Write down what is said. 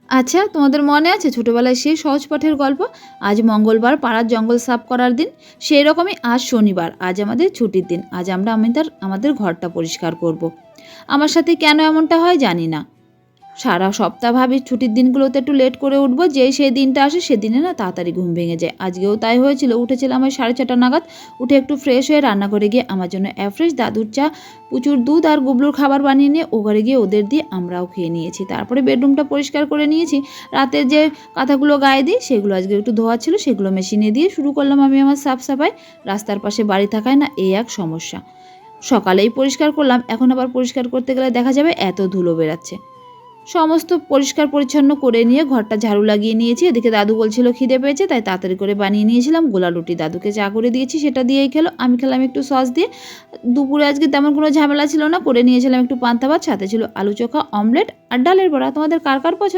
আচ্ছা, তোমাদের মনে আছে ছোটবেলায় সেই সহজ পাঠের গল্প? আজ মঙ্গলবার, পাড়ার জঙ্গল সাফ করার দিন। সেই রকমই আজ শনিবার, আজ আমাদের ছুটির দিন। আজ আমরা আমাদের ঘরটা পরিষ্কার করব। আমার সাথে কেন এমনটা হয় জানি না। সারা সপ্তাহ ভাবি ছুটির দিনগুলোতে একটু লেট করে উঠবো, যেই সেই দিনটা আসে সেদিনে না তাড়াতাড়ি ঘুম ভেঙে যায়। আজকেও তাই হয়েছিল। উঠেছিলাম ওই 6:30 নাগাদ। উঠে একটু ফ্রেশ হয়ে রান্নাঘরে গিয়ে আমার জন্য অ্যাফ্রেশ, দাদুর চা, প্রচুর দুধ আর গুবলুর খাবার বানিয়ে নিয়ে ও ঘরে গিয়ে ওদের দিয়ে আমরাও খেয়ে নিয়েছি। তারপরে বেডরুমটা পরিষ্কার করে নিয়েছি। রাতের যে কাঁথাগুলো গায়ে দিই সেগুলো আজকে একটু ধোয়া ছিল, সেগুলো মেশিনে দিয়ে শুরু করলাম আমি আমার সাফ সাফাই। রাস্তার পাশে বাড়ি থাকায় না এই এক সমস্যা। সকালেই পরিষ্কার করলাম, এখন আবার পরিষ্কার করতে গেলে দেখা যাবে এত ধুলো বেরাচ্ছে। সমস্ত পরিষ্কার পরিচ্ছন্ন করে নিয়ে ঘরটা ঝাড়ু লাগিয়ে নিয়েছি। এদিকে দাদু বলছিল খিদে পেয়েছে, তাই তাড়াতাড়ি করে বানিয়ে নিয়েছিলাম গোলা রুটি। দাদুকে চা করে দিয়েছি, সেটা দিয়েই খেলো। আমি খেলাম একটু সস দিয়ে। দুপুরে আজকে তেমন কোনো ঝামেলা ছিল না, করে নিয়েছিলাম একটু পান্তা ভাত, সাথে ছিল আলু চোখা, অমলেট আর ডালের বড়া। তোমাদের কার কার পছন্দ?